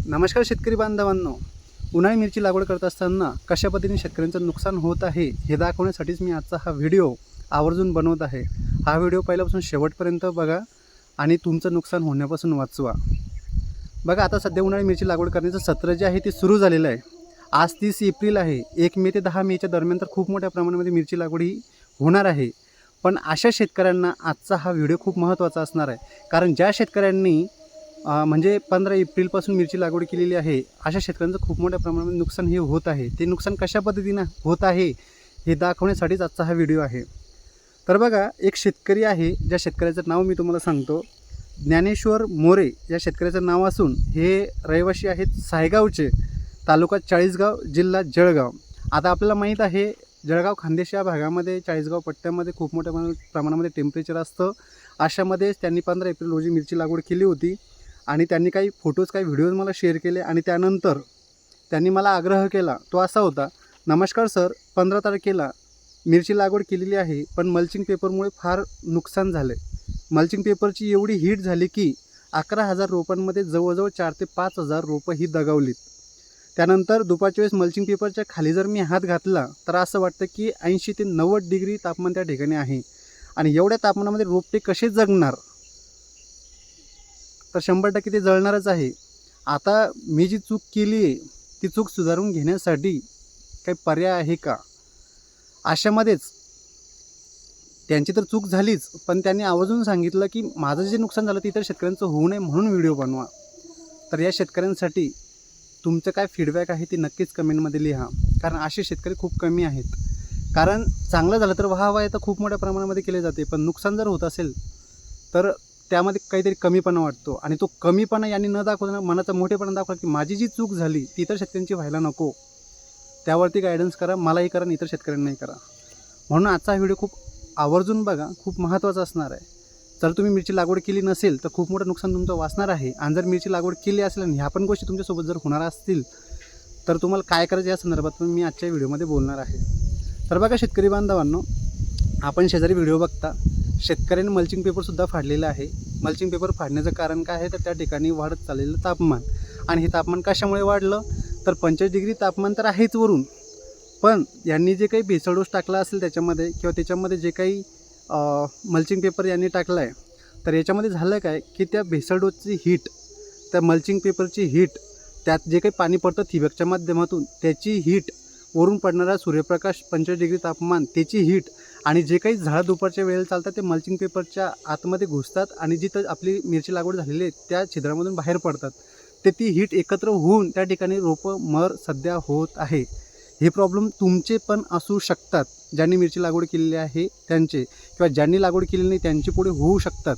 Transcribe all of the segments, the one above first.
नमस्कार शेतकरी बांधवांनो, उन्हाळी मिरची लागवड करत असताना कशा पद्धतीने शेतकऱ्यांचं नुकसान होत आहे हे दाखवण्यासाठीच मी आजचा हा व्हिडिओ आवर्जून बनवत आहे। हा व्हिडिओ पहिल्यापासून शेवटपर्यंत बघा आणि तुमचं नुकसान होण्यापासून वाचवा। बघा, आता सध्या उन्हाळी मिरची लागवड करण्याचं सत्र जे आहे ते सुरू झालेलं आहे। आज 30 एप्रिल आहे। 1 मे ते 10 मेच्या दरम्यान तर खूप मोठ्या प्रमाणामध्ये मिरची लागवड ही होणार आहे। पण अशा शेतकऱ्यांना आजचा हा व्हिडिओ खूप महत्त्वाचा असणार आहे, कारण ज्या शेतकऱ्यांनी म्हणजे 15 एप्रिलपासून मिरची लागवड केलेली आहे, अशा शेतकऱ्यांचं खूप मोठ्या प्रमाणात नुकसान हे होत आहे। ते नुकसान कशा पद्धतीने होत आहे हे दाखवण्यासाठीच आजचा हा व्हिडिओ आहे। तर बघा, एक शेतकरी आहे, ज्या शेतकऱ्याचं नाव मी तुम्हाला सांगतो। ज्ञानेश्वर मोरे या शेतकऱ्याचं नाव असून हे रहिवासी आहेत सायगावचे, तालुका चाळीसगाव, जिल्हा जळगाव। आता आपल्याला माहीत आहे, जळगाव खान्देश या भागामध्ये, चाळीसगाव पट्ट्यामध्ये खूप मोठ्या प्रमाणामध्ये टेम्परेचर असतं। अशामध्येच त्यांनी 15 एप्रिल रोजी मिरची लागवड केली होती आणि त्यांनी काही फोटोज, काही व्हिडिओज मला शेअर केले आणि त्यानंतर त्यांनी मला आग्रह केला, तो असा होता, नमस्कार सर, 15 तारखेला मिरची लागवड केलेली आहे, पण मल्चिंग पेपरमुळे फार नुकसान झालं। मल्चिंग पेपरची एवढी हीट झाली की 11,000 रोपांमध्ये जवळजवळ 4 ते 5,000 रोपं ही दगावलीत। त्यानंतर दुपारच्या वेळेस मल्चिंग पेपरच्या खाली जर मी हात घातला तर असं वाटतं की 80 ते 90 डिग्री तापमान त्या ठिकाणी आहे आणि एवढ्या तापमानामध्ये रोपटे कसे जगणार? तर 100% ते जळणारच आहे। आता मी जी चूक केली आहे ती चूक सुधारून घेण्यासाठी काही पर्याय आहे का? अशामध्येच त्यांची तर चूक झालीच, पण त्यांनी आवर्जून सांगितलं की माझं जे नुकसान झालं ते इतर शेतकऱ्यांचं होऊ नये म्हणून व्हिडिओ बनवा। तर या शेतकऱ्यांसाठी तुमचं काय फीडबॅक आहे ते नक्कीच कमेंटमध्ये लिहा, कारण असे शेतकरी खूप कमी आहेत। कारण चांगलं झालं तर वाहवाही तर खूप मोठ्या प्रमाणामध्ये केले जाते, पण नुकसान जर होत असेल तर त्यामध्ये काहीतरी कमीपणा वाटतो आणि तो कमीपणा यांनी न दाखवता मनाचा मोठेपणा दाखवा की माझी जी चूक झाली ती इतर शेतकऱ्यांची व्हायला नको, त्यावरती गायडन्स करा, मलाही करा आणि इतर शेतकऱ्यांनाही करा। म्हणून आजचा व्हिडिओ खूप आवर्जून बघा, खूप महत्त्वाचा असणार आहे। जर तुम्ही मिरची लागवड केली नसेल तर खूप मोठं नुकसान तुमचं वाचणार आहे, आणि जर मिरची लागवड केली असेल आणि ह्या पण गोष्टी तुमच्यासोबत जर होणार असतील तर तुम्हाला काय करायचं या संदर्भात पण मी आजच्या व्हिडिओमध्ये बोलणार आहे। तर बघा शेतकरी बांधवांनो, आपण शेजारी व्हिडिओ बघता, शेतकऱ्यांनी मल्चिंग पेपरसुद्धा फाडलेलं आहे। मल्चिंग पेपर फाडण्याचं कारण काय आहे, तर त्या ठिकाणी वाढत चाललेलं तापमान, आणि हे तापमान कशामुळे वाढलं तर 45 डिग्री तापमान तर आहेच वरून, पण यांनी जे काही भेसळ डोस टाकला असेल त्याच्यामध्ये, किंवा त्याच्यामध्ये जे काही मल्चिंग पेपर यांनी टाकला आहे, तर याच्यामध्ये झालं काय की त्या भेसळ डोसची हीट, त्या मल्चिंग पेपरची हीट, त्यात जे काही पाणी पडतं ठिबकच्या माध्यमातून त्याची हीट, वरून पडणारा सूर्यप्रकाश 45 डिग्री तापमान त्याची हीट, आणि जे काही झाडं दुपारच्या वेळेला चालतात ते मल्चिंग पेपरच्या आतमध्ये घुसतात आणि जिथं आपली मिरची लागवड झालेली आहे त्या छिद्रामधून बाहेर पडतात, ते ती हीट एकत्र होऊन त्या ठिकाणी रोपं मर सध्या होत आहे। हे प्रॉब्लेम तुमचे पण असू शकतात, ज्यांनी मिरची लागवड केलेली आहे त्यांचे, किंवा ज्यांनी लागवड केलेली नाही त्यांचे पुढे होऊ शकतात।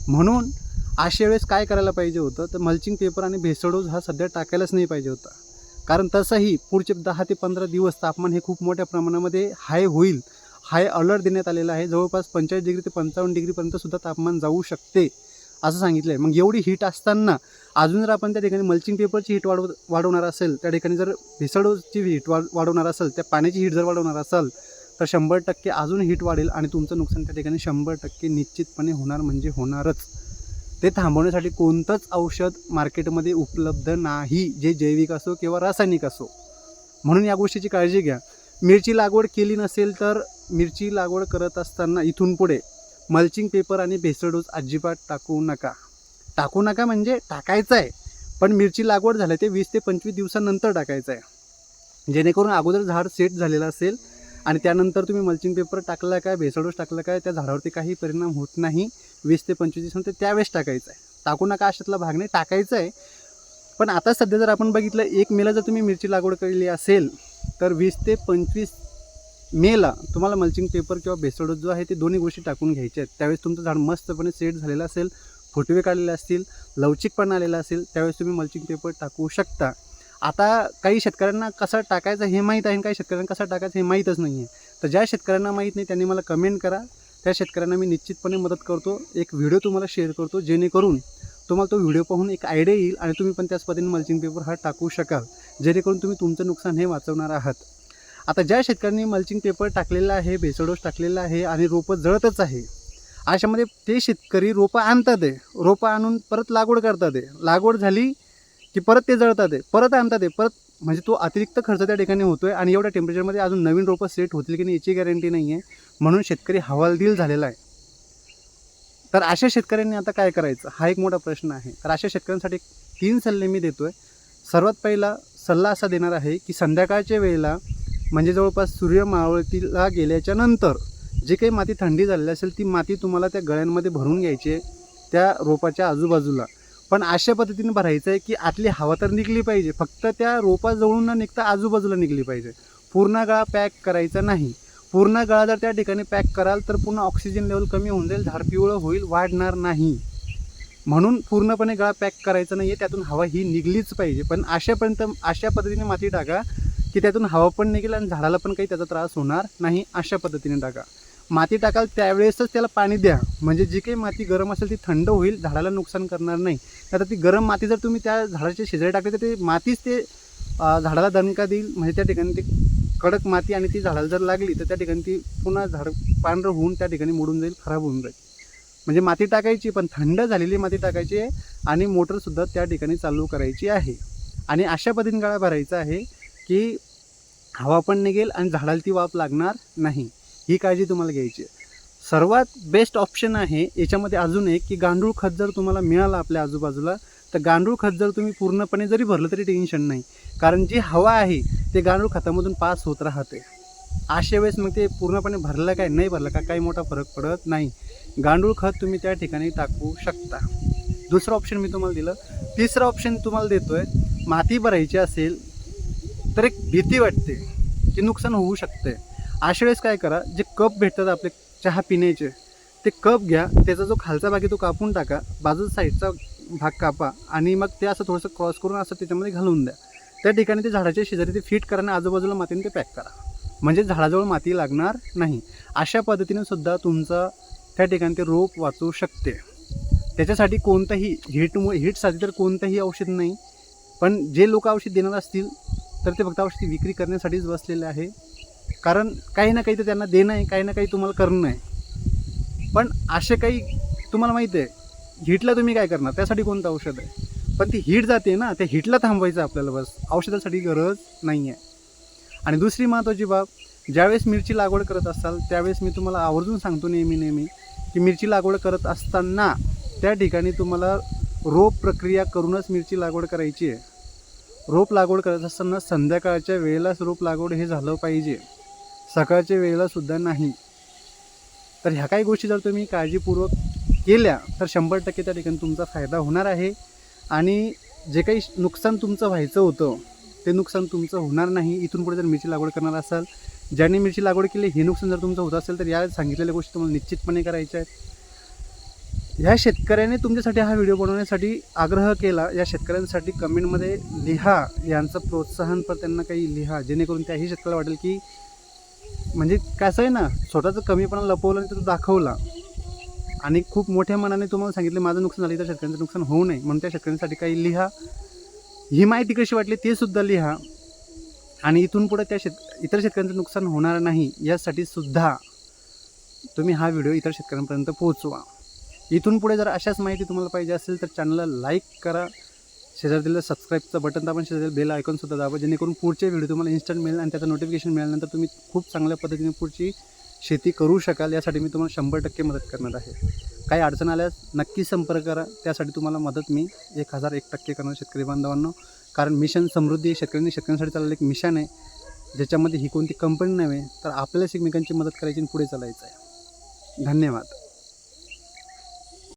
म्हणून अशा वेळेस काय करायला पाहिजे होतं, तर मल्चिंग पेपर आणि भेसळ डोस हा सध्या टाकायलाच नाही पाहिजे होता, कारण तसंही पुढचे 10 ते 15 दिवस तापमान हे खूप मोठ्या प्रमाणामध्ये हाय होईल। हाय अलर्ट देण्यात आलेला आहे, जवळपास 45 डिग्री ते 55 डिग्रीपर्यंत सुद्धा तापमान जाऊ शकते असं सांगितलं आहे। मग एवढी हीट असताना अजून जर आपण त्या ठिकाणी मल्चिंग पेपरची हीट वाढवणार असेल, त्या ठिकाणी जर भेसळ डोसची हीट वाढवणार असेल, त्या पाण्याची हीट जर वाढवणार असेल तर 100% अजून हीट वाढेल आणि तुमचं नुकसान त्या ठिकाणी 100% निश्चितपणे होणार, म्हणजे होणारच। ते थांबवण्यासाठी कोणतंच औषध मार्केटमध्ये उपलब्ध नाही, जे जैविक असो किंवा रासायनिक असो। म्हणून या गोष्टीची काळजी घ्या। मिरची लागवड केली नसेल तर मिरची लागवड करत असताना इथून पुढे मल्चिंग पेपर आणि भेसळ डोस अजिबात टाकू नका। टाकू नका म्हणजे टाकायचं आहे, पण मिरची लागवड झाली ते 20 ते 25 दिवसानंतर टाकायचं आहे, जेणेकरून अगोदर झाड सेट झालेलं असेल आणि त्यानंतर तुम्ही मल्चिंग पेपर टाकला काय, भेसळ डोस टाकला काय, त्या झाडावरती काही परिणाम होत नाही। 20 ते 25 दिवसानंतर त्यावेळेस टाकायचं आहे, टाकू नका अशातला भाग नाही, टाकायचं आहे। पण आता सध्या जर आपण बघितलं, 1 मेला जर तुम्ही मिरची लागवड केली असेल तर 20 ते 25 मेला तुम्हाला मल्चिंग पेपर किंवा भेसळ डोस जो आहे ते दोन्ही गोष्टी टाकून घ्यायच्या आहेत। त्यावेळेस तुमचं झाड मस्तपणे सेट झालेलं असेल, फुटवे काढलेले असतील, लवचिकपणा आलेला असेल, त्यावेळेस तुम्ही मल्चिंग पेपर टाकू शकता। आता काही शेतकऱ्यांना कसं टाकायचं हे माहीत आहे आणि काही शेतकऱ्यांना कसं टाकायचं हे माहीतच नाही आहे। तर ज्या शेतकऱ्यांना माहीत नाही त्यांनी मला कमेंट करा, त्या शेतकऱ्यांना मी निश्चितपणे मदत करतो, एक व्हिडिओ तुम्हाला शेअर करतो, जेणेकरून तुम्हाला तो व्हिडिओ पाहून एक आयडिया येईल आणि तुम्ही पण त्याच पद्धतीने मल्चिंग पेपर हा टाकू शकाल, जेणेकरून तुम्ही तुमचं नुकसान हे वाचवणार आहात। आता ज्या शेतकऱ्यांनी मल्चिंग पेपर टाकलेला आहे, भेसळ डोस टाकलेला आहे आणि रोपं जळतच आहे, अशामध्ये ते शेतकरी रोपं आणतात आहे, रोपं आणून परत लागवड करतात आहे, लागवड झाली की परत ते जळतात आहे, परत आणतात आहे, परत म्हणजे तो अतिरिक्त खर्च त्या ठिकाणी होतो आहे आणि एवढ्या टेम्परेचरमध्ये अजून नवीन रोपं सेट होतील की नाही याची गॅरंटी नाही आहे. म्हणून शेतकरी हवालदिल झालेला आहे. तर अशा शेतकऱ्यांनी आता काय करायचं हा एक मोठा प्रश्न आहे. तर अशा शेतकऱ्यांसाठी 3 सल्ले मी देतो आहे. सर्वात पहिला सल्ला असा देणार आहे की संध्याकाळच्या वेळेला म्हणजे जवळपास सूर्य मावळतीला गेल्याच्या नंतर जी काही माती थंडी झालेली असेल ती माती तुम्हाला त्या गळ्यांमध्ये भरून घ्यायची आहे त्या रोपाच्या आजूबाजूला. पण अशा पद्धतीने भरायचं आहे की आतली हवा तर निघली पाहिजे, फक्त त्या रोपाजवळून न निघता आजूबाजूला निघली पाहिजे. पूर्ण गळा पॅक करायचा नाही. पूर्ण गळा जर त्या ठिकाणी पॅक कराल तर पूर्ण ऑक्सिजन लेवल कमी होऊन जाईल, झाड पिवळं होईल, वाढणार नाही. म्हणून पूर्णपणे गळा पॅक करायचा नाही आहे, त्यातून हवा ही निघलीच पाहिजे. पण अशा पद्धतीने माती टाका की त्यातून हवा पण निघेल आणि झाडाला पण काही त्याचा त्रास होणार नाही. अशा पद्धतीने टाका. माती टाकाल त्यावेळेसच त्याला पाणी द्या, म्हणजे जी काही माती गरम असेल ती थंड होईल, झाडाला नुकसान करणार नाही. आता ती गरम माती जर तुम्ही त्या झाडाच्या शेजारी टाकली तर ते मातीच ते झाडाला दणका देईल, म्हणजे त्या ठिकाणी ते कडक माती आणि ती झाडाला जर लागली तर त्या ठिकाणी ती पुन्हा झाड पांढरं होऊन त्या ठिकाणी मोडून जाईल, खराब होऊन जाईल. म्हणजे माती टाकायची पण थंड झालेली माती टाकायची आहे आणि मोटरसुद्धा त्या ठिकाणी चालू करायची आहे. आणि अशा पद्धतीने गाळा भरायचा आहे की हवा पण निघेल आणि झाडाला ती वाफ लागणार नाही. ही काळजी तुम्हाला घ्यायची आहे. सर्वात बेस्ट ऑप्शन आहे याच्यामध्ये अजून एक की गांडूळ खत जर तुम्हाला मिळालं आपल्या आजूबाजूला तर गांडूळ खत जर तुम्ही पूर्णपणे जरी भरलं तरी टेन्शन नाही, कारण जी हवा आहे ते गांडूळ खतामधून पास होत राहते. अशा वेळेस मग ते पूर्णपणे भरलं काय नाही भरलं का काही मोठा फरक पडत नाही. गांडूळ खत तुम्ही त्या ठिकाणी टाकू शकता. दुसरं ऑप्शन मी तुम्हाला दिलं. तिसरं ऑप्शन तुम्हाला देतो आहे, माती भरायची असेल तर एक भीती वाटते की नुकसान होऊ शकते. अशा वेळेस काय करा, जे कप भेटतात आपले चहा पिण्याचे ते कप घ्या, त्याचा जो खालचा भाग आहे तो कापून टाका, बाजूचा साईडचा भाग कापा आणि मग ते असं थोडंसं क्रॉस करून असं त्याच्यामध्ये घालून द्या. त्या ठिकाणी ते झाडाच्या शेजारी ते फिट करा आणि आजूबाजूला मातीने ते पॅक करा, म्हणजे झाडाजवळ माती लागणार नाही. अशा पद्धतीने सुद्धा तुमचा त्या ठिकाणी ते रोप वाचू शकते. त्याच्यासाठी कोणतंही हीटसाठी तर कोणतंही औषध नाही. पण जे लोक औषध देणार असतील तर ते फक्त औषधी विक्री करण्यासाठीच बसलेले आहे, कारण काही ना काही तर त्यांना देणं आहे, काही ना काही तुम्हाला करणं आहे. पण असे काही तुम्हाला माहिती आहे हीटला तुम्ही काय करणार, त्यासाठी कोणतं औषध आहे. पण ती हीट जाते ना, त्या हीटला थांबवायचं आपल्याला, बस औषधासाठी गरज नाही आहे. आणि दुसरी महत्त्वाची बाब, ज्यावेळेस मिरची लागवड करत असाल त्यावेळेस मी तुम्हाला आवर्जून सांगतो नेहमी की मिरची लागवड करत असताना त्या ठिकाणी तुम्हाला रोप प्रक्रिया करूनच मिरची लागवड करायची आहे. रोप लागवड करत असताना संध्याकाळच्या वेळेलाच रोप लागवड हे झालं पाहिजे, सकाळच्या वेळेलासुद्धा नाही. तर ह्या काही गोष्टी जर तुम्ही काळजीपूर्वक केल्या तर 100% त्या ठिकाणी तुमचा फायदा होणार आहे. आणि जे काही नुकसान तुमचं व्हायचं होतं ते नुकसान तुमचं होणार नाही. इथून पुढे जर मिरची लागवड करणार असाल, ज्यांनी मिरची लागवड केली हे नुकसान जर तुमचं होत असेल तर या सांगितलेल्या गोष्टी तुम्हाला निश्चितपणे करायच्या आहेत. ह्या शेतकऱ्याने तुमच्यासाठी हा व्हिडिओ बनवण्यासाठी आग्रह केला. या शेतकऱ्यांसाठी कमेंटमध्ये लिहा, यांचं प्रोत्साहनपर त्यांना काही लिहा, जेणेकरून त्याही शेतकऱ्याला वाटेल की म्हणजे कसं आहे ना, स्वतःचं कमीपणा लपवलं आणि तो दाखवला आणि खूप मोठ्या मनाने तुम्हाला सांगितलं माझं नुकसान झालं तर शेतकऱ्यांचं नुकसान होऊ नये, म्हणून त्या शेतकऱ्यांसाठी काही लिहा. ही माहिती कशी वाटली ते सुद्धा लिहा. आणि इथून पुढे इतर शेतकऱ्यांचं नुकसान होणार नाही यासाठी सुद्धा तुम्ही हा व्हिडिओ इतर शेतकऱ्यांपर्यंत पोहोचवा. इथून पुढे जर अशाच माहिती तुम्हाला पाहिजे असेल तर चॅनलला लाईक करा, शेजारील सबस्क्राईबचं बटन दाबा, शेजारील बेल आयकॉनसुद्धा दाबा, जेणेकरून पुढचे व्हिडिओ तुम्हाला इन्स्टंट मिळेल आणि त्याचं नोटिफिकेशन मिळाल्यानंतर तुम्ही खूप चांगल्या पद्धतीने पुढची शेती करू शकाल. यासाठी मी तुम्हाला 100% मदत करणार आहे. काही अडचण आल्यास नक्की संपर्क करा, त्यासाठी तुम्हाला मदत मी 1001% करणार शेतकरी बांधवांनो. कारण मिशन समृद्धी शेतकऱ्यांसाठी चाललेलं एक मिशन आहे, ज्याच्यामध्ये ही कोणती कंपनी नव्हे तर आपल्यालाच एकमेकांची मदत करायची आणि पुढे चालायचं आहे. धन्यवाद.